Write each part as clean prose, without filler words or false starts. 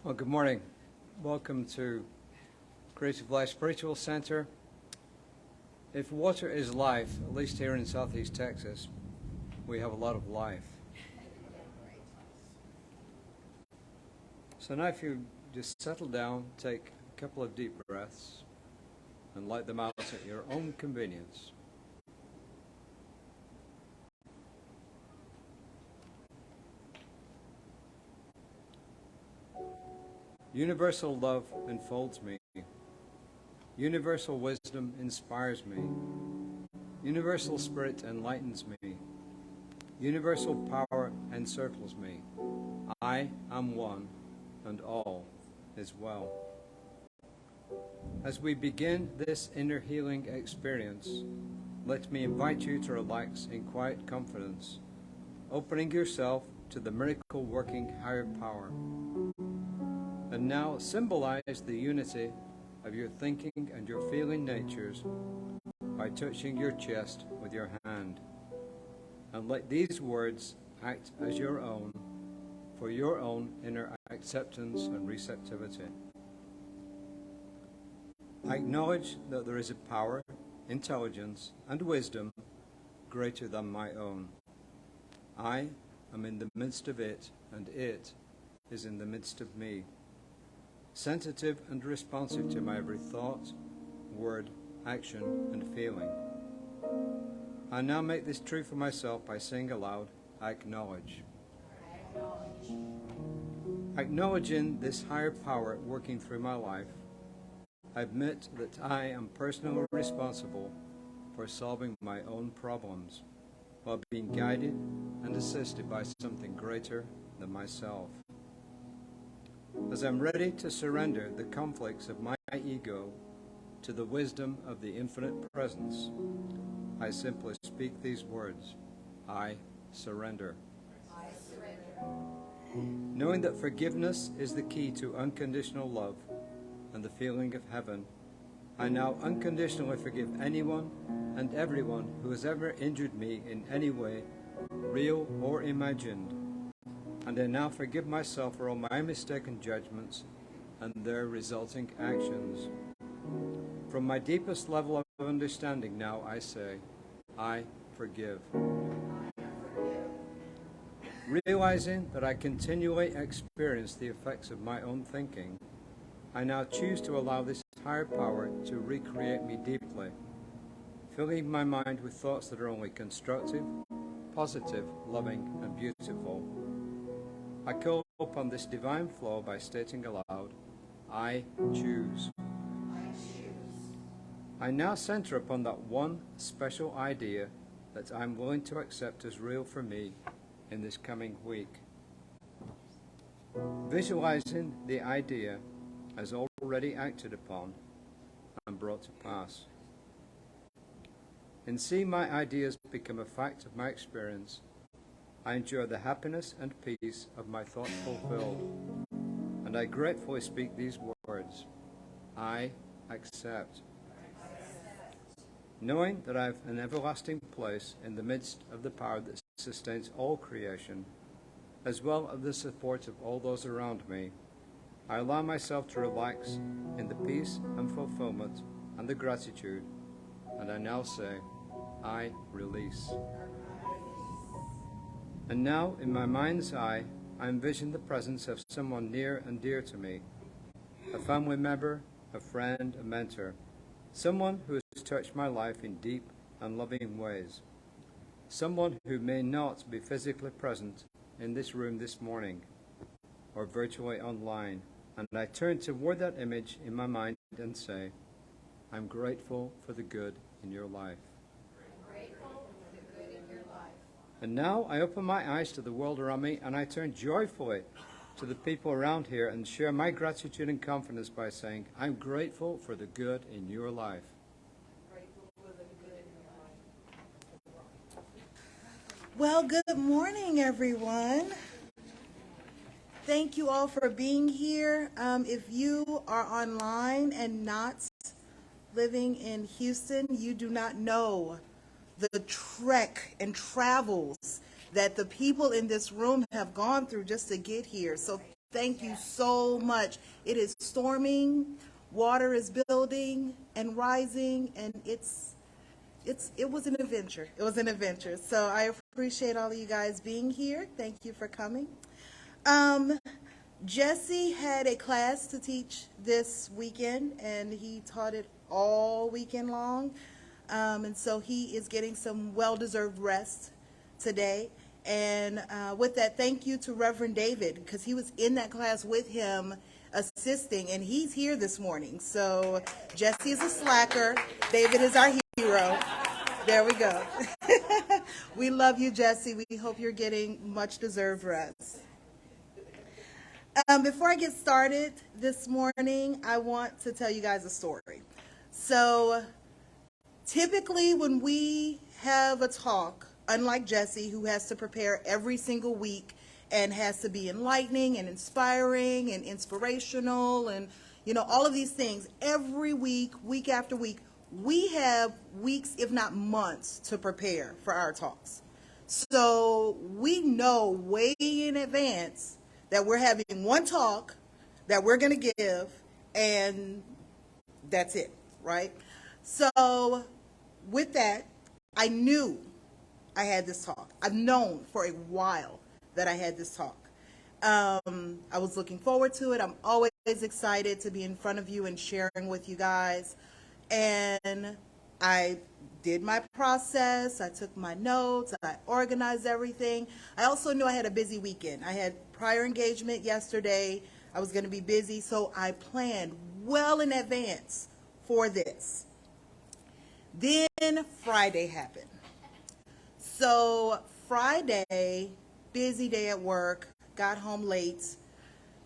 Well, good morning. Welcome to Creative Life Spiritual Center. If water is life, at least here in Southeast Texas, we have a lot of life. So now if you just settle down, take a couple of deep breaths, and light them out at your own convenience. Universal love enfolds me. Universal wisdom inspires me. Universal spirit enlightens me. Universal power encircles me. I am one, and all is well. As we begin this inner healing experience, let me invite you to relax in quiet confidence, opening yourself to the miracle-working higher power. And now symbolize the unity of your thinking and your feeling natures by touching your chest with your hand. And let these words act as your own for your own inner acceptance and receptivity. I acknowledge that there is a power, intelligence, and wisdom greater than my own. I am in the midst of it, and it is in the midst of me. Sensitive and responsive to my every thought, word, action, and feeling. I now make this true for myself by saying aloud, I acknowledge. Acknowledging this higher power working through my life, I admit that I am personally responsible for solving my own problems while being guided and assisted by something greater than myself. As I'm ready to surrender the conflicts of my ego to the wisdom of the infinite presence, I simply speak these words, I surrender. I surrender. Knowing that forgiveness is the key to unconditional love and the feeling of heaven, I now unconditionally forgive anyone and everyone who has ever injured me in any way, real or imagined. And I now forgive myself for all my mistaken judgments and their resulting actions. From my deepest level of understanding now I say, I forgive. Realizing that I continually experience the effects of my own thinking, I now choose to allow this higher power to recreate me deeply, filling my mind with thoughts that are only constructive, positive, loving, and beautiful. I call upon this divine flow by stating aloud, I choose. I choose. I now center upon that one special idea that I'm willing to accept as real for me in this coming week. Visualizing the idea as already acted upon and brought to pass. In seeing my ideas become a fact of my experience, I enjoy the happiness and peace of my thoughts fulfilled, and I gratefully speak these words, I accept. Knowing that I have an everlasting place in the midst of the power that sustains all creation, as well as the support of all those around me, I allow myself to relax in the peace and fulfillment and the gratitude, and I now say, I release. And now, in my mind's eye, I envision the presence of someone near and dear to me, a family member, a friend, a mentor, someone who has touched my life in deep and loving ways, someone who may not be physically present in this room this morning or virtually online, and I turn toward that image in my mind and say, I'm grateful for the good in your life. And now I open my eyes to the world around me, and I turn joyfully to the people around here and share my gratitude and confidence by saying, I'm grateful for the good in your life. Well, good morning, everyone. Thank you all for being here. If you are online and not living in Houston, you do not know the trek and travels that the people in this room have gone through just to get here. So Thank you so much. It is storming, water is building and rising, and it was an adventure. It was an adventure. So I appreciate all of you guys being here. Thank you for coming. Jesse had a class to teach this weekend, and he taught it all weekend long. And so he is getting some well-deserved rest today. And with that, thank you to Reverend David, because he was in that class with him assisting, and he's here this morning. So Jesse is a slacker. David is our hero. There we go. We love you, Jesse. We hope you're getting much-deserved rest. Before I get started this morning, I want to tell you guys a story. So typically when we have a talk, unlike Jesse, who has to prepare every single week and has to be enlightening and inspiring and inspirational and, all of these things, every week, week after week, we have weeks, if not months, to prepare for our talks. So we know way in advance that we're having one talk that we're going to give, and that's it, right? So with that, I knew I had this talk. I've known for a while that I had this talk. I was looking forward to it. I'm always excited to be in front of you and sharing with you guys. And I did my process. I took my notes. I organized everything. I also knew I had a busy weekend. I had prior engagement yesterday. I was going to be busy, so I planned well in advance for this. Then Friday happened. So Friday, busy day at work, got home late,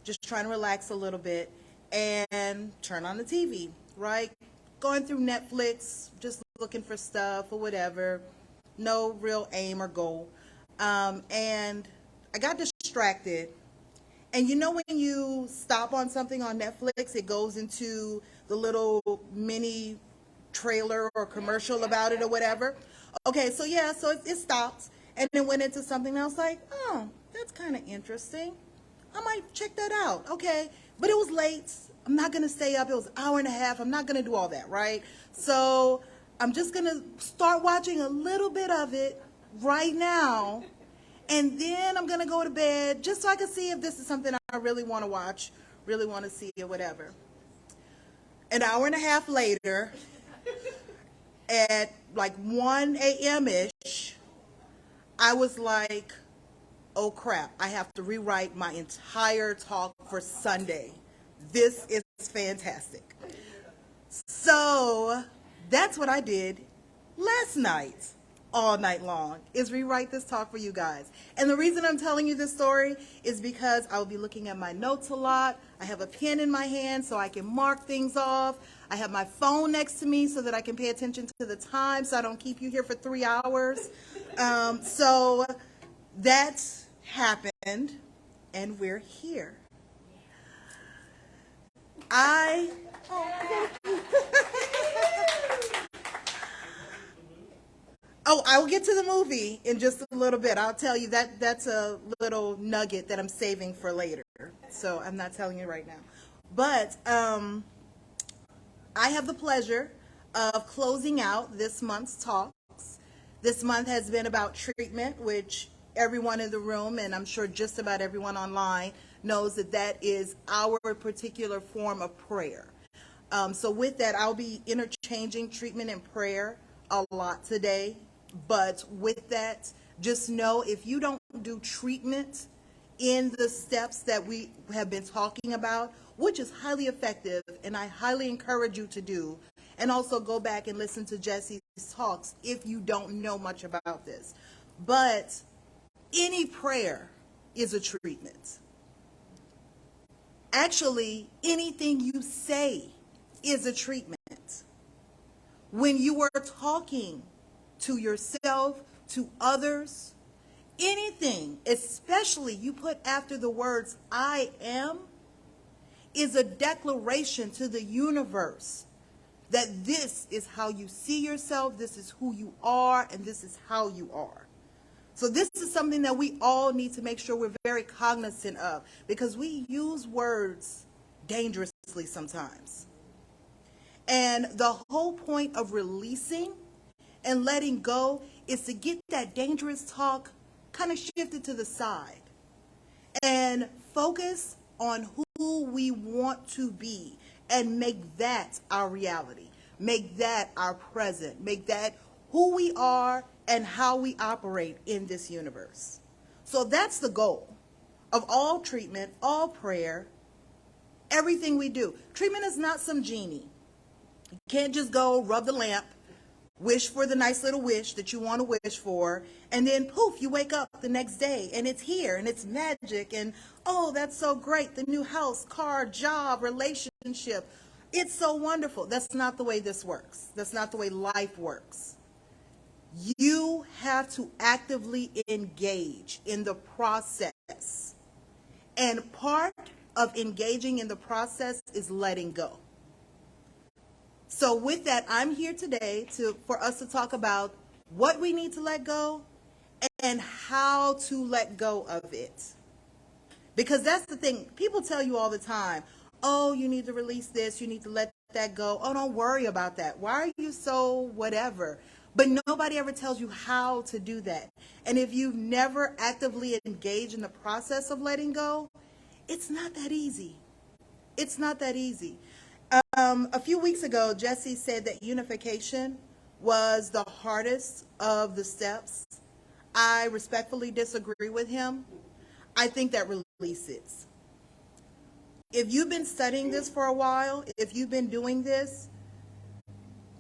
just trying to relax a little bit, and turn on the TV, right? Going through Netflix, just looking for stuff or whatever, no real aim or goal. And I got distracted. And when you stop on something on Netflix, it goes into the little mini trailer or commercial about it or whatever. Okay, so it stopped and then went into something else like, oh, that's kind of interesting. I might check that out. Okay, but it was late. I'm not going to stay up. It was an hour and a half. I'm not going to do all that, right? So I'm just going to start watching a little bit of it right now, and then I'm going to go to bed just so I can see if this is something I really want to watch, really want to see or whatever. An hour and a half later, at like 1 a.m.-ish, I was like, oh crap, I have to rewrite my entire talk for Sunday. This is fantastic. So that's what I did last night, all night long, is rewrite this talk for you guys. And the reason I'm telling you this story is because I will be looking at my notes a lot. I have a pen in my hand so I can mark things off. I have my phone next to me so that I can pay attention to the time so I don't keep you here for 3 hours. So that happened, and we're here. I will get to the movie in just a little bit. I'll tell you that's a little nugget that I'm saving for later. So I'm not telling you right now. But I have the pleasure of closing out this month's talks. This month has been about treatment, which everyone in the room, and I'm sure just about everyone online, knows that is our particular form of prayer. So with that, I'll be interchanging treatment and prayer a lot today. But with that, just know if you don't do treatment in the steps that we have been talking about, which is highly effective, and I highly encourage you to do, and also go back and listen to Jesse's talks if you don't know much about this. But any prayer is a treatment. Actually, anything you say is a treatment. When you are talking to yourself, to others, anything, especially you put after the words I am, is a declaration to the universe that this is how you see yourself, this is who you are, and this is how you are. So this is something that we all need to make sure we're very cognizant of, because we use words dangerously sometimes. And the whole point of releasing and letting go is to get that dangerous talk kind of shifted to the side and focus on who we want to be and make that our reality. Make that our present. Make that who we are and how we operate in this universe. So that's the goal of all treatment, all prayer, everything we do. Treatment is not some genie. You can't just go rub the lamp, wish for the nice little wish that you want to wish for, and then poof, you wake up the next day and it's here and it's magic and oh, that's so great. The new house, car, job, relationship. It's so wonderful. That's not the way this works. That's not the way life works. You have to actively engage in the process. And part of engaging in the process is letting go. So with that, I'm here today for us to talk about what we need to let go and how to let go of it. Because that's the thing. People tell you all the time, oh, you need to release this, you need to let that go. Oh, don't worry about that. Why are you so whatever? But nobody ever tells you how to do that. And if you've never actively engaged in the process of letting go, it's not that easy. It's not that easy. A few weeks ago, Jesse said that unification was the hardest of the steps. I respectfully disagree with him. I think that release is. If you've been studying this for a while, if you've been doing this,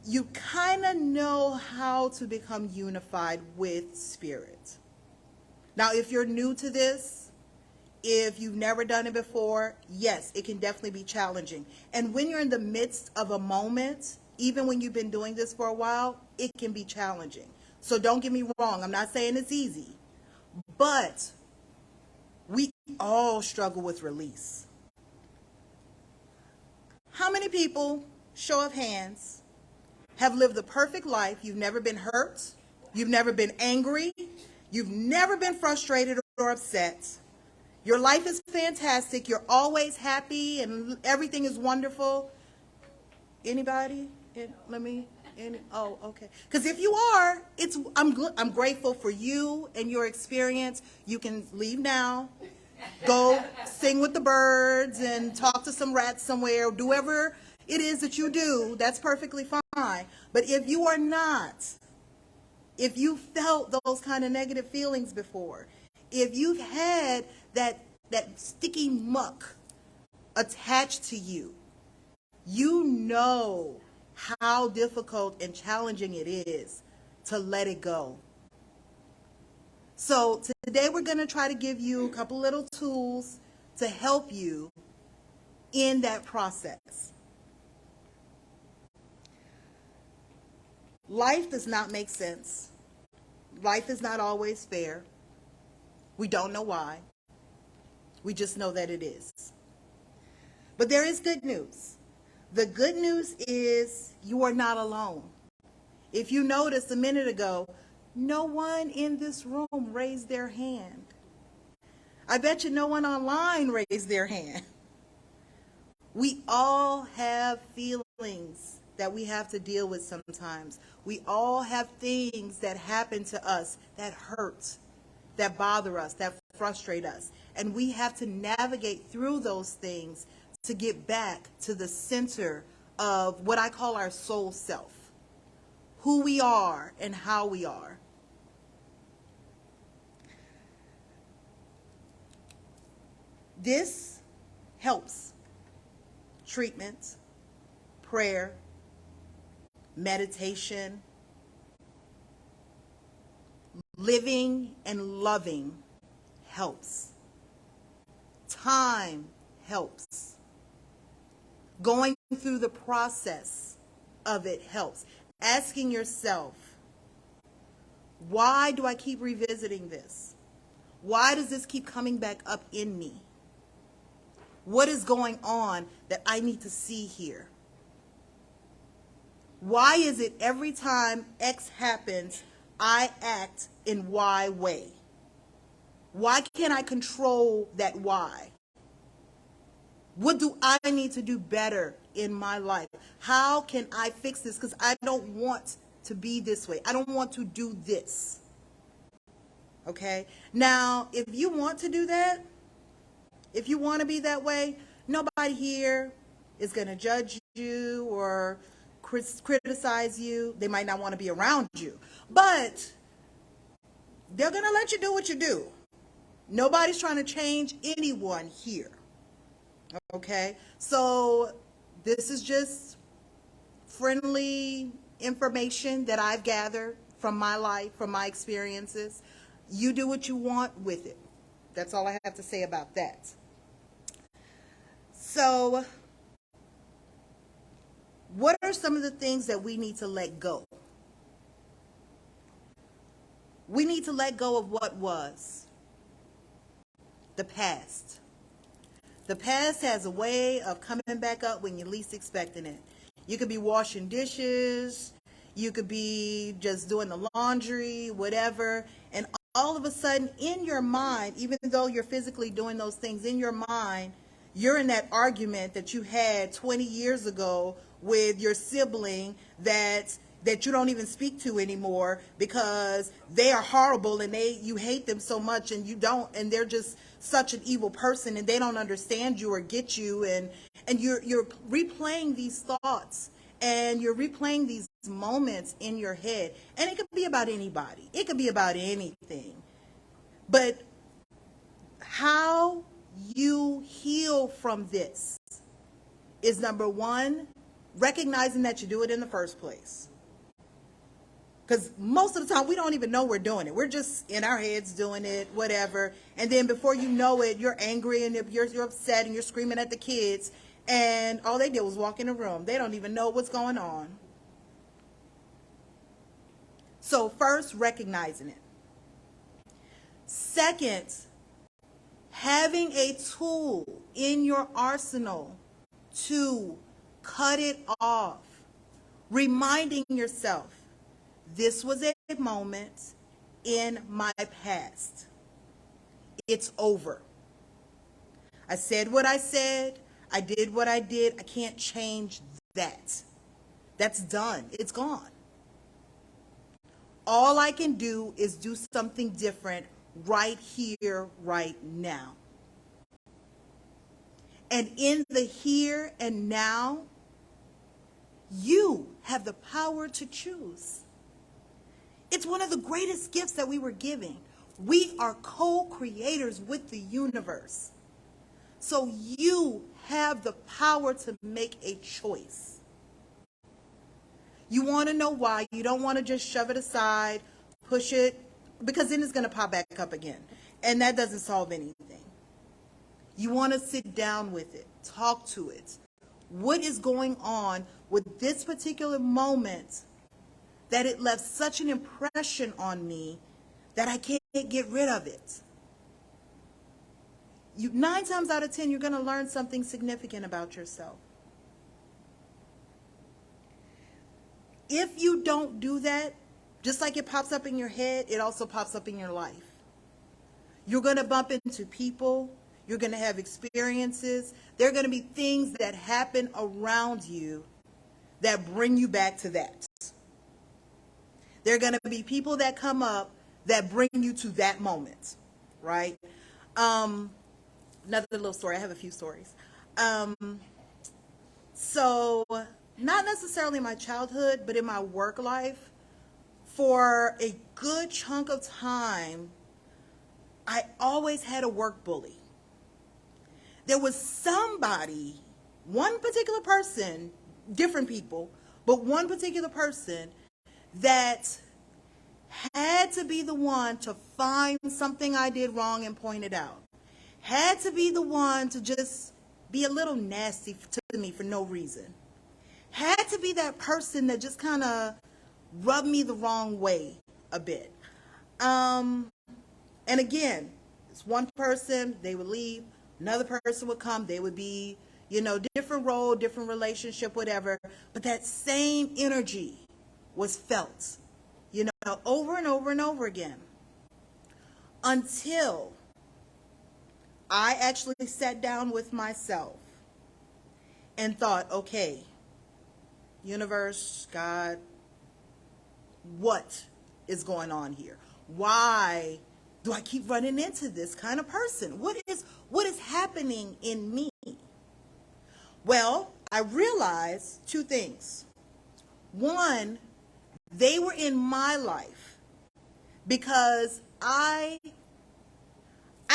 you kind of know how to become unified with spirit. Now, if you're new to this, if you've never done it before, yes, it can definitely be challenging. And when you're in the midst of a moment, even when you've been doing this for a while, it can be challenging. So don't get me wrong. I'm not saying it's easy, but we all struggle with release. How many people, show of hands, have lived the perfect life? You've never been hurt. You've never been angry. You've never been frustrated or upset. Your life is fantastic. You're always happy and everything is wonderful. Anybody? Oh, okay. Because if you are, I'm grateful for you and your experience. You can leave now. Go sing with the birds and talk to some rats somewhere. Do whatever it is that you do, that's perfectly fine. But if you are not, if you felt those kind of negative feelings before, if you've had that sticky muck attached to you, you know how difficult and challenging it is to let it go. So today we're going to try to give you a couple little tools to help you in that process. Life does not make sense. Life is not always fair. We don't know why. We just know that it is. But there is good news. The good news is you are not alone. If you noticed a minute ago, no one in this room raised their hand. I bet you no one online raised their hand. We all have feelings that we have to deal with sometimes. We all have things that happen to us that hurt, that bother us, that frustrate us. And we have to navigate through those things to get back to the center of what I call our soul self, who we are and how we are. This helps. Treatment, prayer, meditation, living and loving helps. Time helps. Going through the process of it helps. Asking yourself, why do I keep revisiting this? Why does this keep coming back up in me? What is going on that I need to see here? Why is it every time X happens, I act in Y way? Why can't I control that why? What do I need to do better in my life? How can I fix this? Because I don't want to be this way. I don't want to do this. Okay? Now, if you want to do that, if you want to be that way, nobody here is going to judge you or criticize you. They might not want to be around you, but they're going to let you do what you do. Nobody's trying to change anyone here. Okay? So this is just friendly information that I've gathered from my life, from my experiences. You do what you want with it. That's all I have to say about that. So, what are some of the things that we need to let go? We need to let go of what was. The past. The past has a way of coming back up when you're least expecting it. You could be washing dishes, you could be just doing the laundry, whatever, and all of a sudden in your mind, even though you're physically doing those things in your mind, you're in that argument that you had 20 years ago with your sibling that you don't even speak to anymore because they are horrible and you hate them so much and they're just such an evil person and they don't understand you or get you, and you're replaying these thoughts and you're replaying these moments in your head, and it could be about anybody, it could be about anything, but how you heal from this is, number one, recognizing that you do it in the first place. Because most of the time, we don't even know we're doing it. We're just in our heads doing it, whatever. And then before you know it, you're angry and you're upset and you're screaming at the kids. And all they did was walk in the room. They don't even know what's going on. So first, recognizing it. Second, having a tool in your arsenal to cut it off. Reminding yourself, this was a moment in my past. It's over. I said what I said. I did what I did. I can't change that. That's done. It's gone. All I can do is do something different right here, right now. And in the here and now, you have the power to choose. It's one of the greatest gifts that we were giving. We are co-creators with the universe. So you have the power to make a choice. You want to know why. You don't want to just shove it aside, push it, because then it's going to pop back up again. And that doesn't solve anything. You want to sit down with it, talk to it. What is going on with this particular moment that it left such an impression on me that I can't get rid of it? 9 times out of 10, you're going to learn something significant about yourself. If you don't do that, just like it pops up in your head, it also pops up in your life. You're going to bump into people. You're going to have experiences. There are going to be things that happen around you that bring you back to that. There are going to be people that come up that bring you to that moment, right? Another little story. I have a few stories. So not necessarily in my childhood, but in my work life, for a good chunk of time, I always had a work bully. There was somebody, one particular person, different people, but one particular person that had to be the one to find something I did wrong and point it out. Had to be the one to just be a little nasty to me for no reason. Had to be that person that just kind of rubbed me the wrong way a bit. And again, it's one person, they would leave. Another person would come, they would be, different role, different relationship, whatever. But that same energy was felt. over and over and over again, until I actually sat down with myself and thought, okay, universe, God, what is going on here? Why do I keep running into this kind of person? What is happening in me? Well, I realized two things. One, they were in my life because I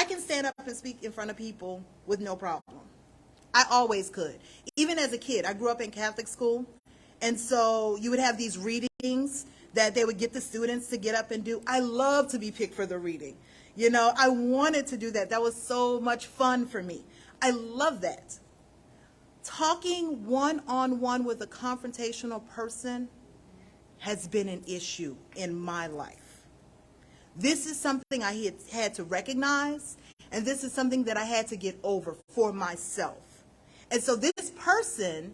can stand up and speak in front of people with no problem. I always could. Even as a kid, I grew up in Catholic school, and so you would have these readings that they would get the students to get up and do. I love to be picked for the reading. I wanted to do that. That was so much fun for me. I love that. Talking one-on-one with a confrontational person has been an issue in my life. This is something I had to recognize, and this is something that I had to get over for myself. And so this person,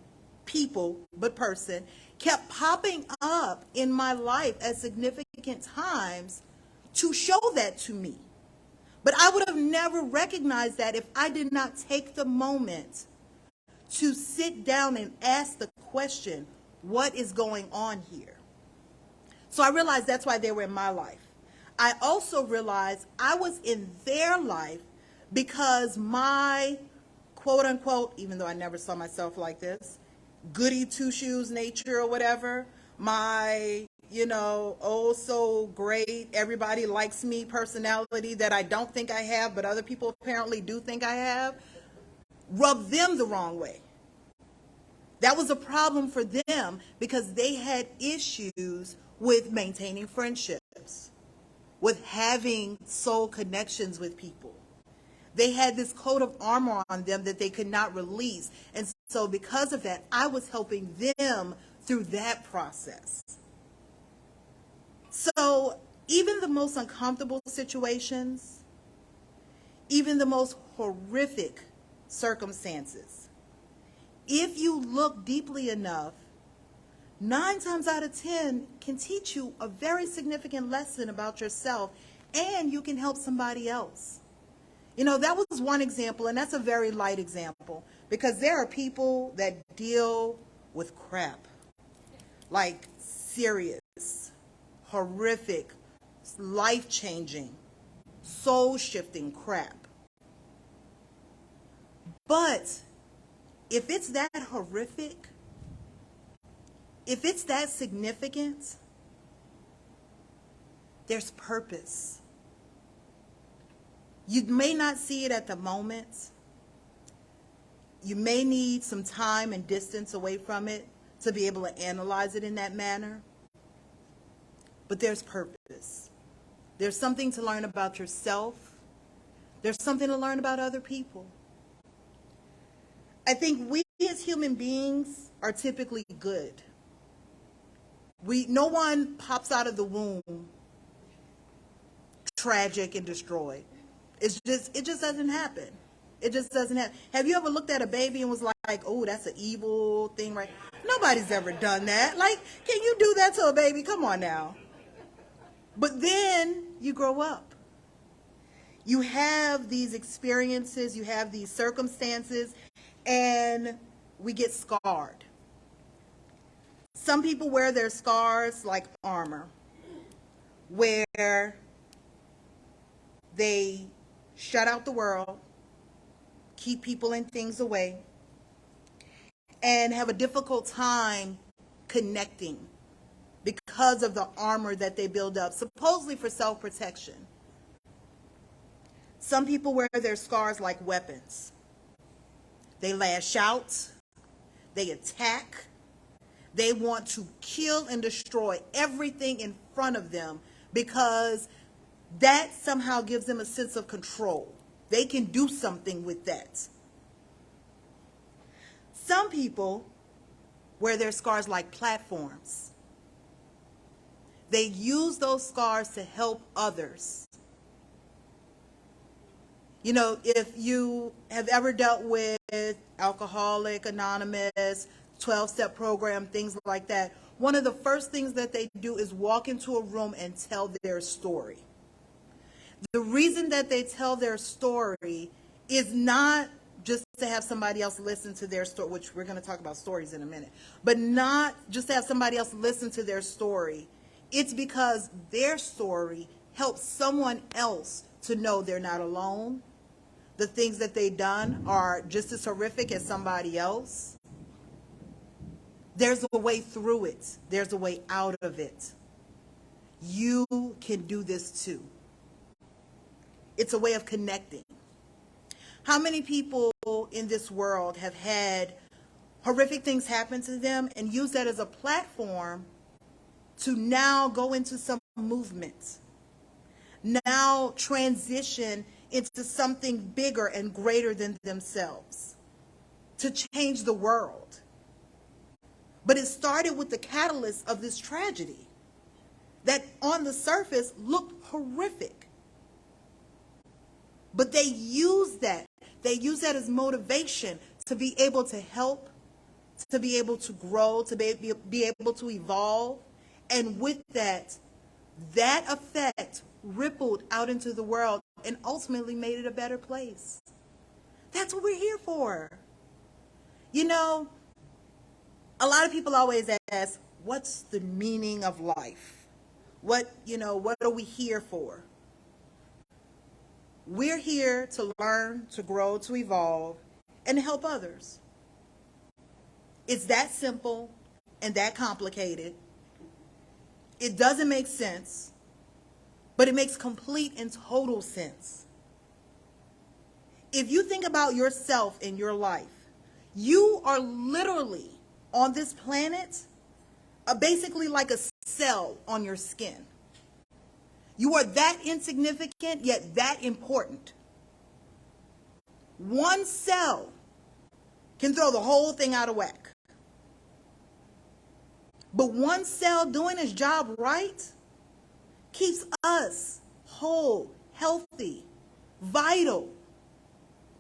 person, kept popping up in my life at significant times to show that to me. But I would have never recognized that if I did not take the moment to sit down and ask the question, what is going on here? So I realized that's why they were in my life. I also realized I was in their life because my quote unquote, even though I never saw myself like this, goody two shoes nature or whatever, my, oh so great, everybody likes me personality that I don't think I have, but other people apparently do think I have, rubbed them the wrong way. That was a problem for them because they had issues with maintaining friendships, with having soul connections with people. They had this coat of armor on them that they could not release. And so because of that, I was helping them through that process. So even the most uncomfortable situations, even the most horrific circumstances, if you look deeply enough, 9 times out of 10 can teach you a very significant lesson about yourself, and you can help somebody else. That was one example, and that's a very light example, because there are people that deal with crap, like serious, horrific, life-changing, soul-shifting crap. But if it's that horrific, if it's that significant, there's purpose. You may not see it at the moment. You may need some time and distance away from it to be able to analyze it in that manner. But there's purpose. There's something to learn about yourself. There's something to learn about other people. I think we as human beings are typically good. No one pops out of the womb tragic and destroyed. It just doesn't happen. It just doesn't happen. Have you ever looked at a baby and was like, oh, that's an evil thing, right? Nobody's ever done that. Like, can you do that to a baby? Come on now. But then you grow up. You have these experiences, you have these circumstances, and we get scarred. Some people wear their scars like armor, where they shut out the world, keep people and things away, and have a difficult time connecting because of the armor that they build up, supposedly for self-protection. Some people wear their scars like weapons. They lash out, they attack, they want to kill and destroy everything in front of them because that somehow gives them a sense of control. They can do something with that. Some people wear their scars like platforms. They use those scars to help others. You know, if you have ever dealt with Alcoholic Anonymous, 12-step program, things like that, one of the first things that they do is walk into a room and tell their story. The reason that they tell their story is not just to have somebody else listen to their story, which we're going to talk about stories in a minute, but not just to have somebody else listen to their story. It's because their story helps someone else to know they're not alone. The things that they've done are just as horrific as somebody else. There's a way through it. There's a way out of it. You can do this too. It's a way of connecting. How many people in this world have had horrific things happen to them and use that as a platform to now go into some movement, now transition into something bigger and greater than themselves, to change the world? But it started with the catalyst of this tragedy that on the surface looked horrific. But they use that. They use that as motivation to be able to help, to be able to grow, to be able to evolve. And with that, that effect rippled out into the world and ultimately made it a better place. That's what we're here for. You know, a lot of people always ask, what's the meaning of life? What are we here for? We're here to learn, to grow, to evolve, and to help others. It's that simple and that complicated. It doesn't make sense, but it makes complete and total sense. If you think about yourself in your life, you are literally on this planet, basically like a cell on your skin. You are that insignificant, yet that important. One cell can throw the whole thing out of whack. But one cell doing its job right keeps us whole, healthy, vital.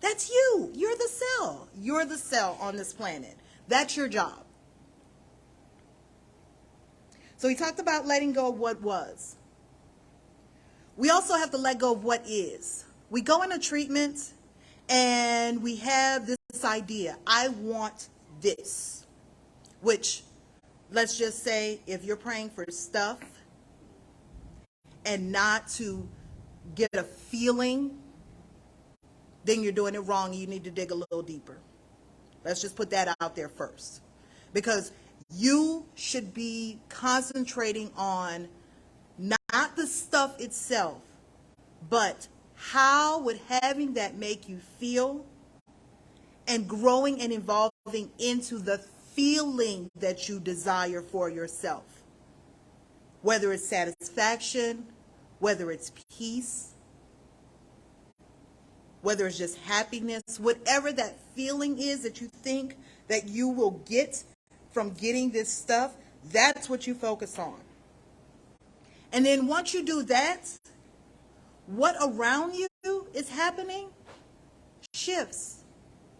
That's you. You're the cell. You're the cell on this planet. That's your job. So we talked about letting go of what was. We also have to let go of what is. We go into treatment and we have this idea, I want this, which, let's just say, if you're praying for stuff and not to get a feeling, then you're doing it wrong. You need to dig a little deeper. Let's just put that out there first. Because you should be concentrating on not the stuff itself, but how would having that make you feel, and growing and evolving into the feeling that you desire for yourself. Whether it's satisfaction, whether it's peace, whether it's just happiness, whatever that feeling is that you think that you will get from getting this stuff, that's what you focus on. And then once you do that, what around you is happening shifts,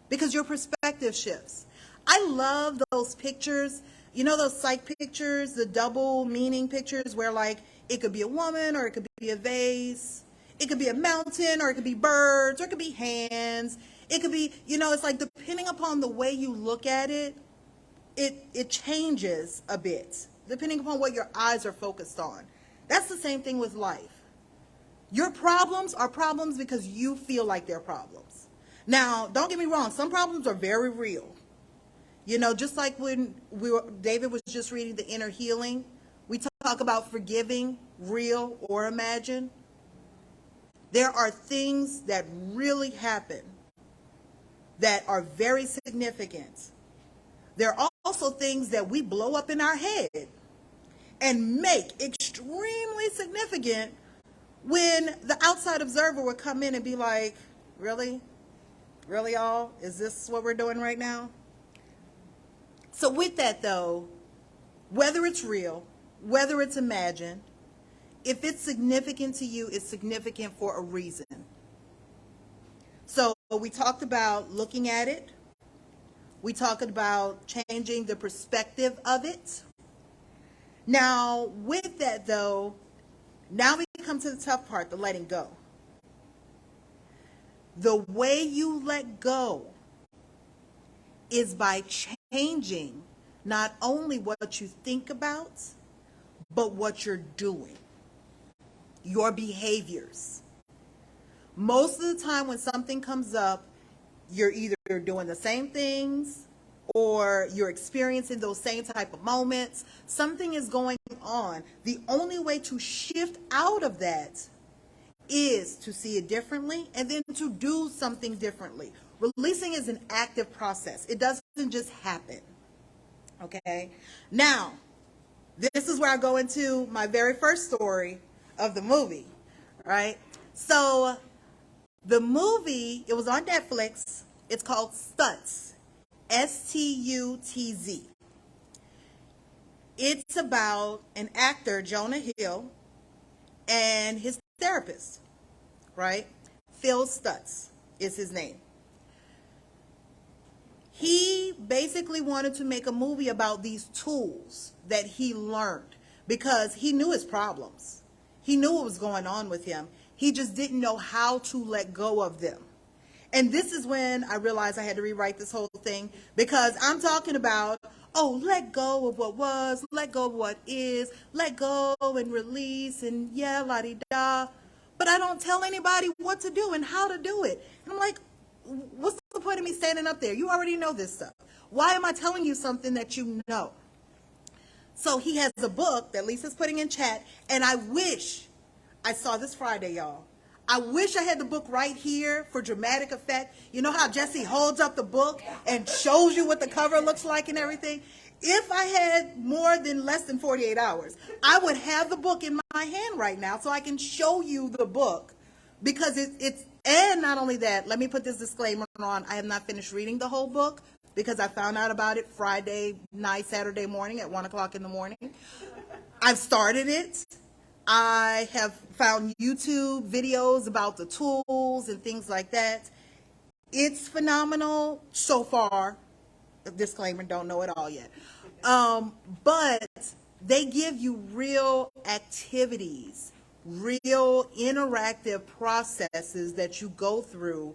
because your perspective shifts. I love those pictures, you know, those psych pictures, the double meaning pictures where, like, it could be a woman or it could be a vase, it could be a mountain or it could be birds or it could be hands, it could be, you know, it's like depending upon the way you look at it, it changes a bit depending upon what your eyes are focused on. That's the same thing with life. Your problems are problems because you feel like they're problems. Now, don't get me wrong, some problems are very real. You know, just like when David was just reading the Inner Healing, we talk about forgiving, real or imagined. There are things that really happen that are very significant. There are also things that we blow up in our head and make extremely significant when the outside observer would come in and be like, really? Really, y'all? Is this what we're doing right now? So with that, though, whether it's real, whether it's imagined, if it's significant to you, it's significant for a reason. So we talked about looking at it. We talked about changing the perspective of it. Now, with that though, now we come to the tough part, the letting go. The way you let go is by changing not only what you think about, but what you're doing, your behaviors. Most of the time when something comes up, you're either doing the same things or you're experiencing those same type of moments. Something is going on. The only way to shift out of that is to see it differently and then to do something differently. Releasing is an active process. It doesn't just happen. Okay? Now, this is where I go into my very first story of the movie, right? So, the movie, it was on Netflix. It's called Stutz, S-T-U-T-Z. It's about an actor, Jonah Hill, and his therapist, right? Phil Stutz is his name. He basically wanted to make a movie about these tools that he learned because he knew his problems. He knew what was going on with him. He just didn't know how to let go of them. And this is when I realized I had to rewrite this whole thing because I'm talking about, oh, let go of what was, let go of what is, let go and release and yeah, la-di-da. But I don't tell anybody what to do and how to do it. And I'm like, what's the point of me standing up there? You already know this stuff. Why am I telling you something that you know? So he has a book that Lisa's putting in chat, and I wish I saw this Friday, y'all. I wish I had the book right here for dramatic effect. You know how Jesse holds up the book and shows you what the cover looks like and everything? If I had more than less than 48 hours, I would have the book in my hand right now so I can show you the book because it's, and not only that, let me put this disclaimer on. I have not finished reading the whole book because I found out about it Friday night, Saturday morning at 1 o'clock in the morning. I've started it. I have found YouTube videos about the tools and things like that. It's phenomenal so far. Disclaimer, don't know it all yet. But they give you real activities, real interactive processes that you go through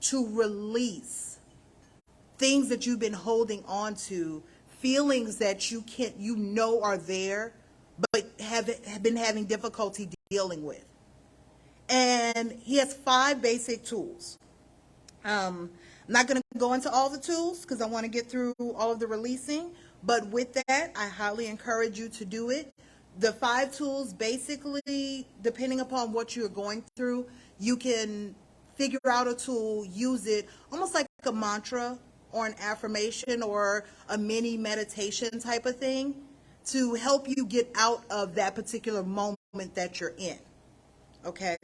to release things that you've been holding on to, feelings that you know are there, but have been having difficulty dealing with. And he has 5 basic tools. I'm not going to go into all the tools because I want to get through all of the releasing, but with that, I highly encourage you to do it. The 5 tools, basically, depending upon what you're going through, you can figure out a tool, use it, almost like a mantra or an affirmation or a mini meditation type of thing to help you get out of that particular moment that you're in, okay?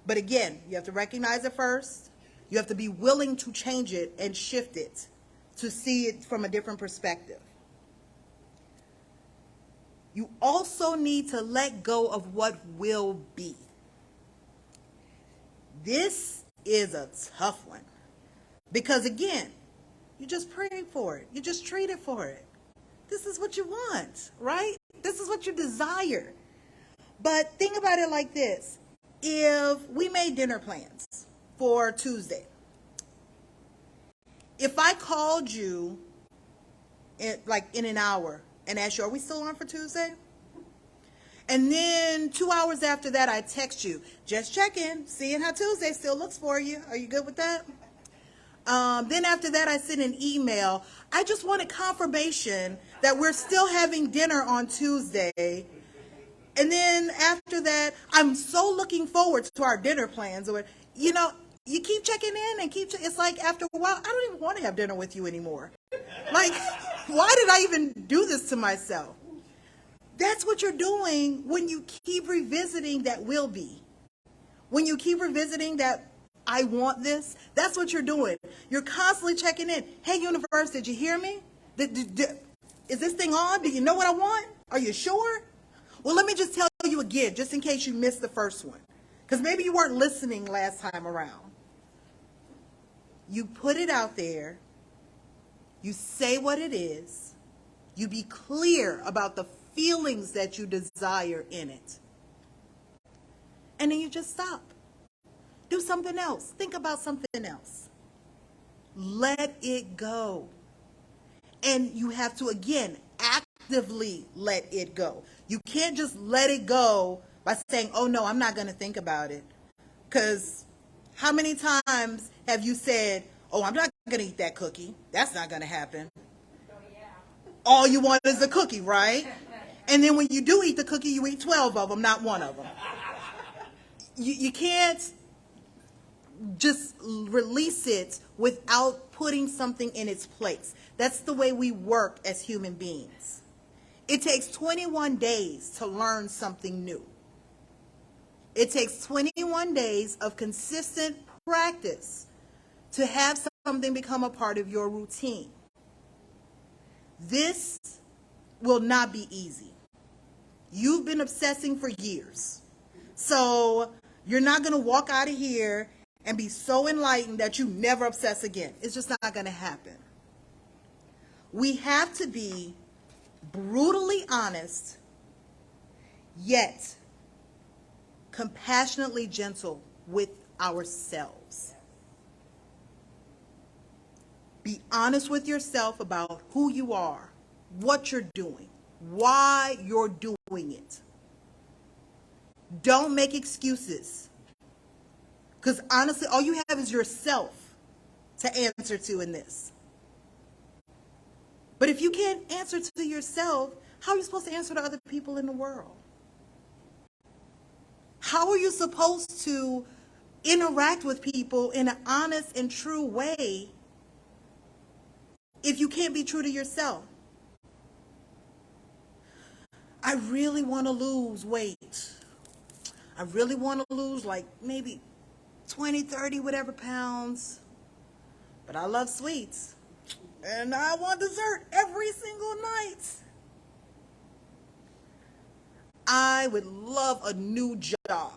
But again, you have to recognize it first. You have to be willing to change it and shift it to see it from a different perspective. You also need to let go of what will be. This is a tough one because, again, you just prayed for it. You just treated for it. This is what you want, right? This is what you desire. But think about it like this. If we made dinner plans for Tuesday, if I called you in an hour and asked you, are we still on for Tuesday? And then 2 hours after that, I text you, just checking, seeing how Tuesday still looks for you. Are you good with that? Then after that, I sent an email. I just wanted confirmation that we're still having dinner on Tuesday. And then after that, I'm so looking forward to our dinner plans. Or, you know, you keep checking in and it's like after a while, I don't even want to have dinner with you anymore. Like, why did I even do this to myself? That's what you're doing when you keep revisiting that will be. When you keep revisiting that I want this, that's what you're doing. You're constantly checking in. Hey, universe, did you hear me? Is this thing on? Do you know what I want? Are you sure? Well, let me just tell you again, just in case you missed the first one. Because maybe you weren't listening last time around. You put it out there. You say what it is. You be clear about the feelings that you desire in it. And then you just stop. Do something else. Think about something else. Let it go. And you have to, again, actively let it go. You can't just let it go by saying, oh no, I'm not going to think about it. Because how many times have you said, oh, I'm not going to eat that cookie. That's not going to happen. All you want is a cookie, right? And then when you do eat the cookie, you eat 12 of them, not one of them. You can't just release it without putting something in its place. That's the way we work as human beings. It takes 21 days to learn something new. It takes 21 days of consistent practice to have something become a part of your routine. This will not be easy. You've been obsessing for years. So you're not going to walk out of here and be so enlightened that you never obsess again. It's just not going to happen. We have to be brutally honest, yet compassionately gentle with ourselves. Be honest with yourself about who you are, what you're doing, why you're doing it. Don't make excuses. Because honestly, all you have is yourself to answer to in this. But if you can't answer to yourself, how are you supposed to answer to other people in the world? How are you supposed to interact with people in an honest and true way if you can't be true to yourself? I really want to lose weight. I really want to lose like maybe 20, 30, whatever pounds. But I love sweets. And I want dessert every single night. I would love a new job.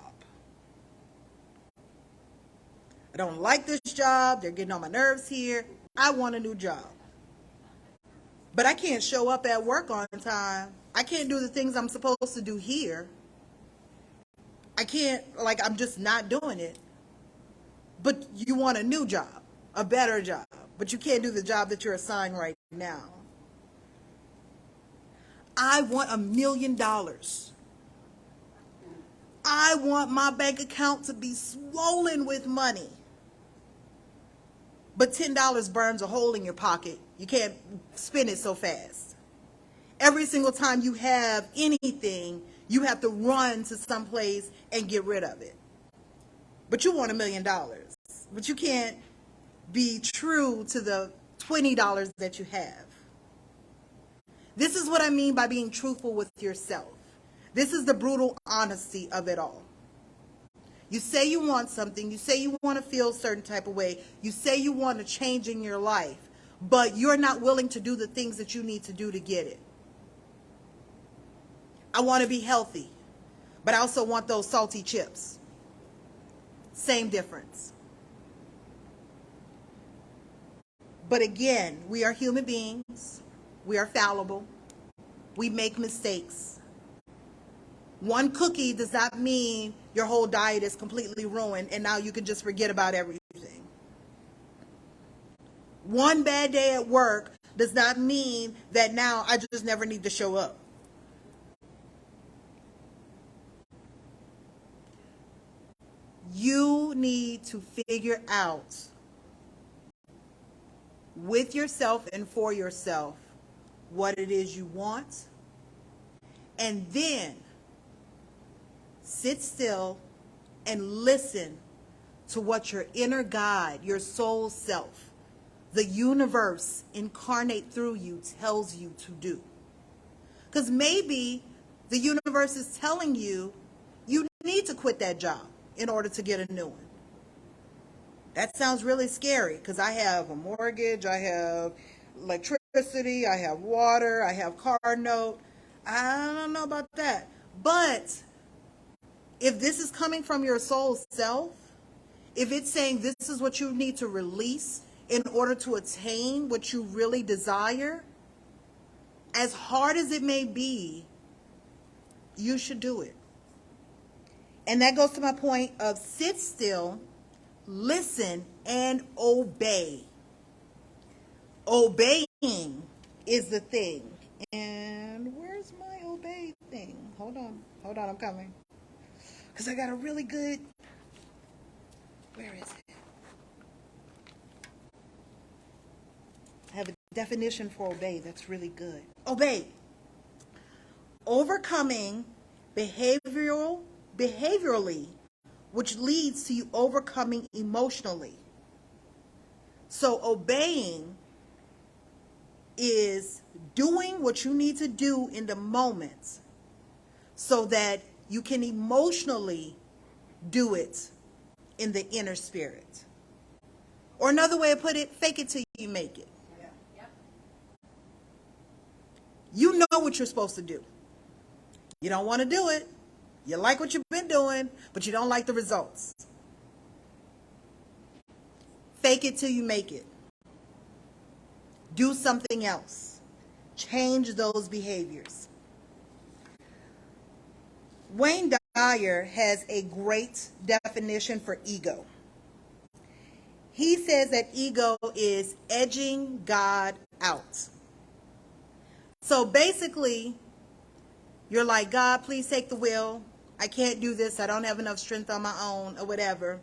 I don't like this job. They're getting on my nerves here. I want a new job. But I can't show up at work on time. I can't do the things I'm supposed to do here. I can't, I'm just not doing it. But you want a new job, a better job. But you can't do the job that you're assigned right now. I want $1 million. I want my bank account to be swollen with money. But $10 burns a hole in your pocket. You can't spend it so fast. Every single time you have anything, you have to run to someplace and get rid of it. But you want $1 million. But you can't be true to the $20 that you have. This is what I mean by being truthful with yourself. This is the brutal honesty of it all. You say you want something. You say you want to feel a certain type of way. You say you want a change in your life, but you're not willing to do the things that you need to do to get it. I want to be healthy, but I also want those salty chips. Same difference. But again, we are human beings. We are fallible. We make mistakes. One cookie does not mean your whole diet is completely ruined and now you can just forget about everything. One bad day at work does not mean that now I just never need to show up. You need to figure out with yourself and for yourself what it is you want, and then sit still and listen to what your inner guide, your soul self, the universe incarnate through you tells you to do. Because maybe the universe is telling you you need to quit that job in order to get a new one. That sounds really scary because I have a mortgage, I have electricity, I have water, I have car note. I don't know about that. But if this is coming from your soul self, if it's saying this is what you need to release, in order to attain what you really desire, as hard as it may be, you should do it. And that goes to my point of sit still, listen, and obey. Obeying is the thing. And where's my obey thing? Hold on, I'm coming. Because I got a really good, where is it? I have a definition for obey that's really good. Obey. Overcoming behaviorally, which leads to you overcoming emotionally. So obeying is doing what you need to do in the moment so that you can emotionally do it in the inner spirit. Or another way to put it, fake it till you make it. You know what you're supposed to do. You don't want to do it. You like what you've been doing, but you don't like the results. Fake it till you make it. Do something else. Change those behaviors. Wayne Dyer has a great definition for ego. He says that ego is edging God out. So basically, you're like, God, please take the wheel. I can't do this. I don't have enough strength on my own or whatever.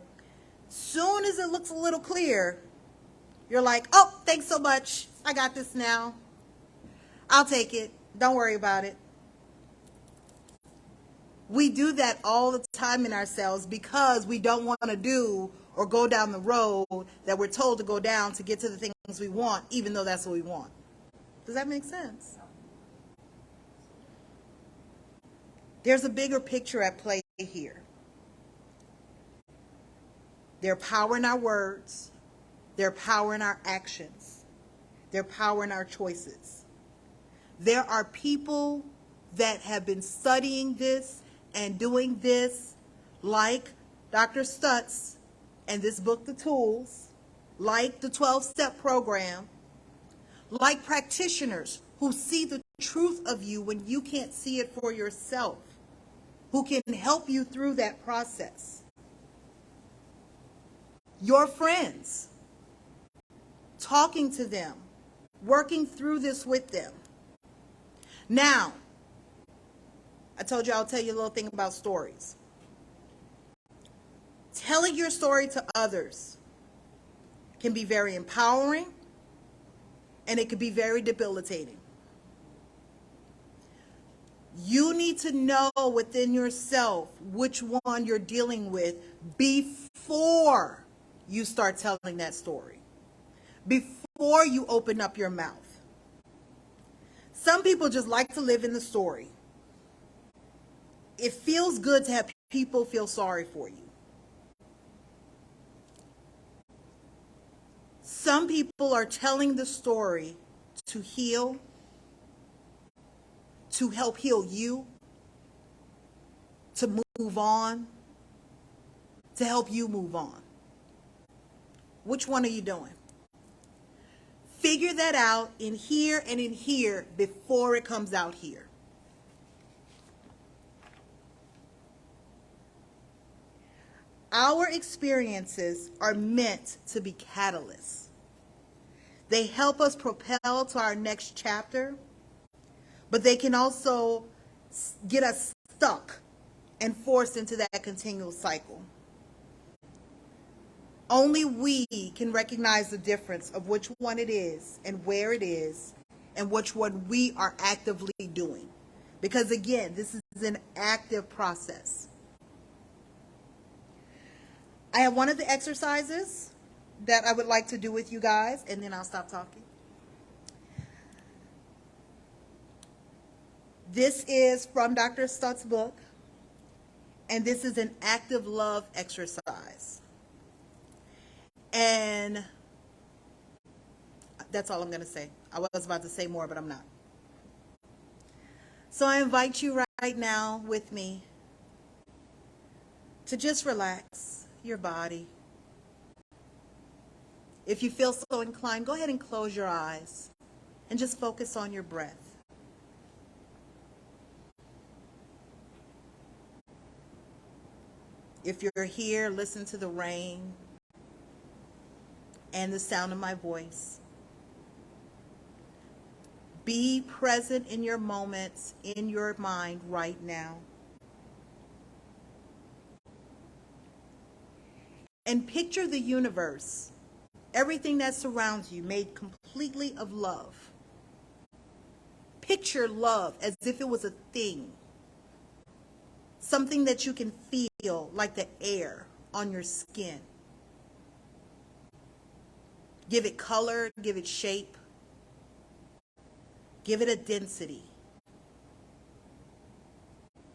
Soon as it looks a little clear, you're like, oh, thanks so much. I got this now. I'll take it. Don't worry about it. We do that all the time in ourselves because we don't want to do or go down the road that we're told to go down to get to the things we want, even though that's what we want. Does that make sense? There's a bigger picture at play here. There's power in our words. There's power in our actions. There's power in our choices. There are people that have been studying this and doing this, like Dr. Stutz and this book, The Tools, like the 12-step program, like practitioners who see the truth of you when you can't see it for yourself, who can help you through that process. Your friends, talking to them, working through this with them. Now, I told you I'll tell you a little thing about stories. Telling your story to others can be very empowering, and it can be very debilitating. You need to know within yourself which one you're dealing with before you start telling that story, before you open up your mouth. Some people just like to live in the story. It feels good to have people feel sorry for you. Some people are telling the story to heal, to help heal you, to move on, to help you move on. Which one are you doing? Figure that out in here and in here before it comes out here. Our experiences are meant to be catalysts. They help us propel to our next chapter, but they can also get us stuck and forced into that continual cycle. Only we can recognize the difference of which one it is and where it is and which one we are actively doing. Because again, this is an active process. I have one of the exercises that I would like to do with you guys, and then I'll stop talking. This is from Dr. Stutz's book, and this is an active love exercise. And that's all I'm going to say. I was about to say more, but I'm not. So I invite you right now with me to just relax your body. If you feel so inclined, go ahead and close your eyes and just focus on your breath. If you're here, listen to the rain and the sound of my voice. Be present in your moments, in your mind right now. And picture the universe, everything that surrounds you, made completely of love. Picture love as if it was a thing, something that you can feel like the air on your skin. Give it color, give it shape, give it a density.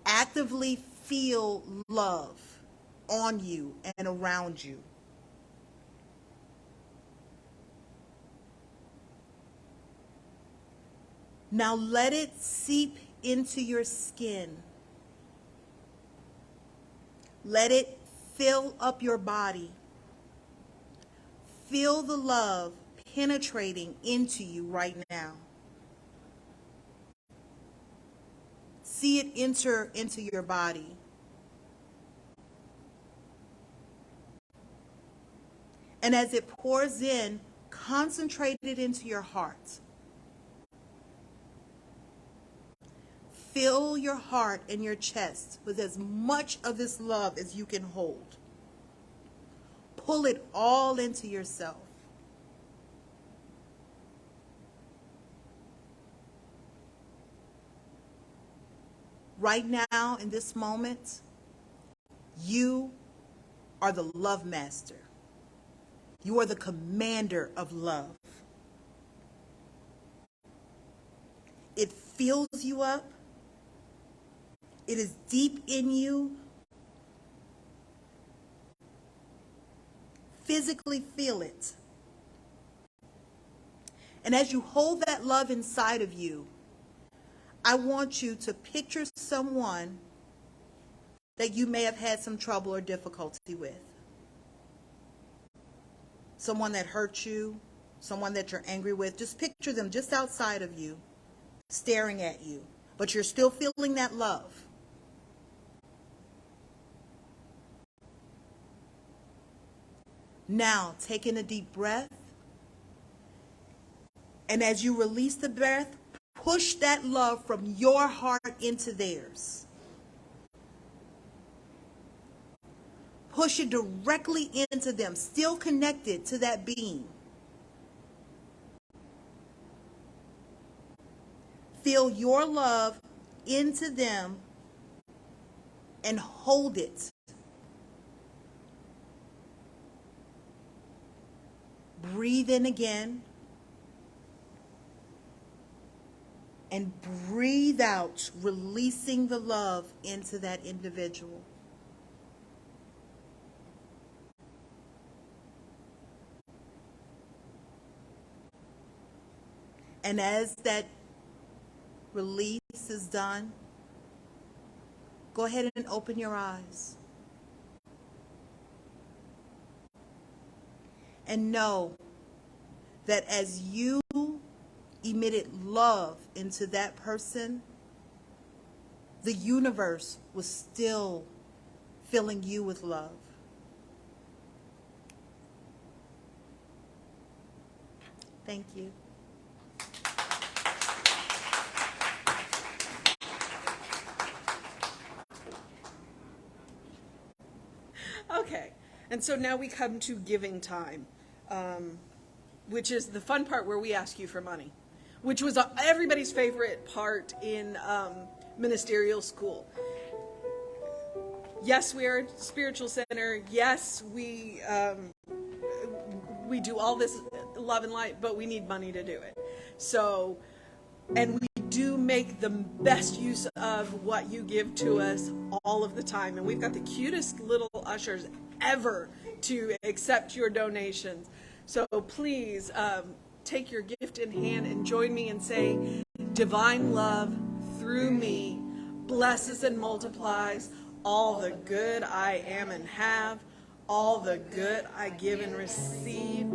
Actively feel love on you and around you. Now let it seep into your skin. Let it fill up your body. Feel the love penetrating into you right now. See it enter into your body. And as it pours in, concentrate it into your heart. Fill your heart and your chest with as much of this love as you can hold. Pull it all into yourself. Right now, in this moment, you are the love master. You are the commander of love. It fills you up. It is deep in you. Physically feel it. And as you hold that love inside of you, I want you to picture someone that you may have had some trouble or difficulty with. Someone that hurt you, someone that you're angry with. Just picture them just outside of you, staring at you, but you're still feeling that love. Now, take in a deep breath. And as you release the breath, push that love from your heart into theirs. Push it directly into them, still connected to that being. Feel your love into them and hold it. Breathe in again. And breathe out, releasing the love into that individual. And as that release is done, go ahead and open your eyes. And know that as you emitted love into that person, the universe was still filling you with love. Thank you. Okay, and so now we come to giving time, which is the fun part where we ask you for money, which was everybody's favorite part in ministerial school. Yes, we are a spiritual center. Yes, we do all this love and light, but we need money to do it. So, and we do make the best use of what you give to us all of the time. And we've got the cutest little ushers ever to accept your donations. So please take your gift in hand and join me in saying, divine love through me blesses and multiplies all the good I am and have, all the good I give and receive.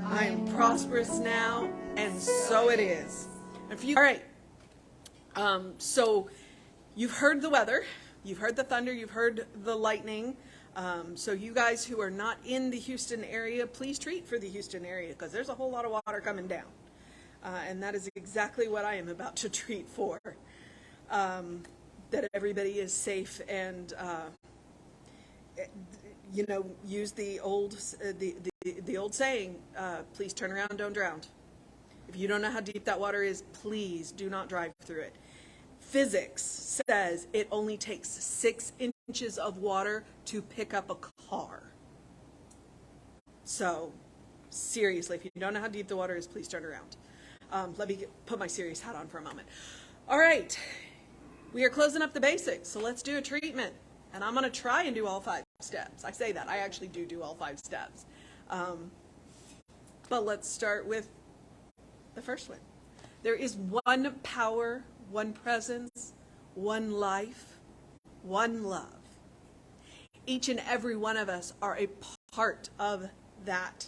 I am prosperous now, and so it is. All right. So you've heard the weather, you've heard the thunder, you've heard the lightning. So you guys who are not in the Houston area, please treat for the Houston area, because there's a whole lot of water coming down. And that is exactly what I am about to treat for. That everybody is safe and, use the old saying, please turn around, don't drown. If you don't know how deep that water is, please do not drive through it. Physics says it only takes 6 inches of water to pick up a car. So, seriously, if you don't know how deep the water is, please turn around. Let me put my serious hat on for a moment. All right, we are closing up the basics, so let's do a treatment. And I'm going to try and do all 5 steps. I say that, I actually do all 5 steps. But let's start with the first one. There is one power, one presence, one life, one love. Each and every one of us are a part of that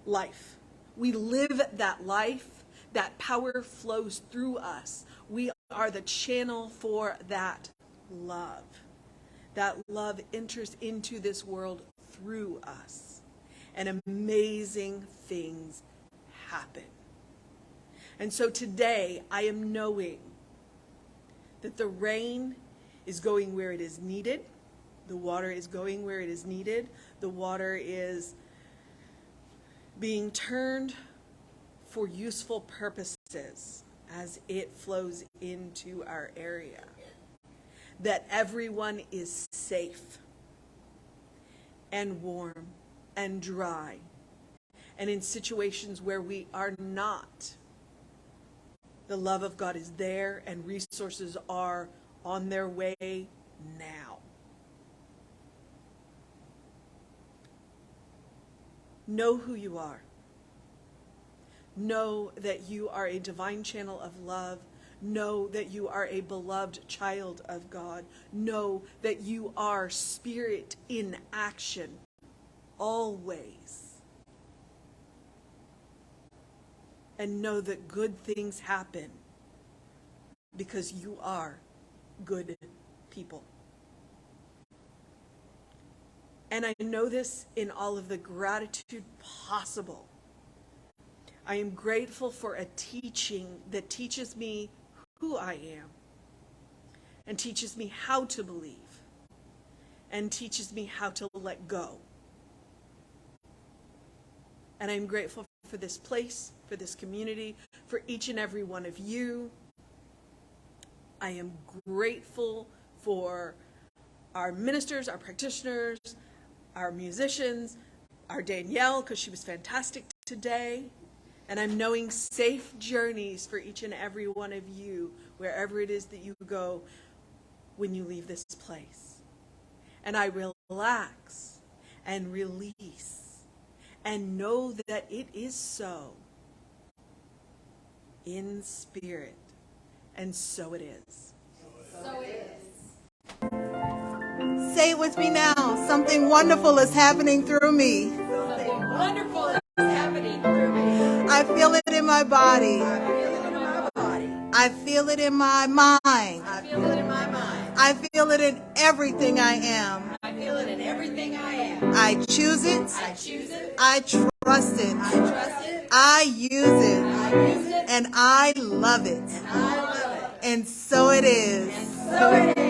life. We live that life. That power flows through us. We are the channel for that love. That love enters into this world through us. And amazing things happen. And so today, I am knowing that the rain is going where it is needed. The water is going where it is needed. The water is being turned for useful purposes as it flows into our area. That everyone is safe and warm and dry. And in situations where we are not, the love of God is there and resources are on their way now. Know who you are. Know that you are a divine channel of love. Know that you are a beloved child of God. Know that you are spirit in action always. And know that good things happen because you are good people. And I know this in all of the gratitude possible. I am grateful for a teaching that teaches me who I am and teaches me how to believe and teaches me how to let go. And I'm grateful for this place, for this community, for each and every one of you. I am grateful for our ministers, our practitioners, our musicians, our Danielle, because she was fantastic today. And I'm knowing safe journeys for each and every one of you, wherever it is that you go when you leave this place. And I relax and release and know that it is so in spirit. And so it is. So it is. Say it with me now. Something wonderful is happening through me. Something wonderful is happening through me. I feel it in my body. I feel it in my body. I feel it in my mind. I feel it in my mind. I feel it in everything I am. I feel it in everything I am. I choose it. I choose it. I trust it. I trust it. I use it. I use it. And I love it. And I love it. And so it is. And so it is.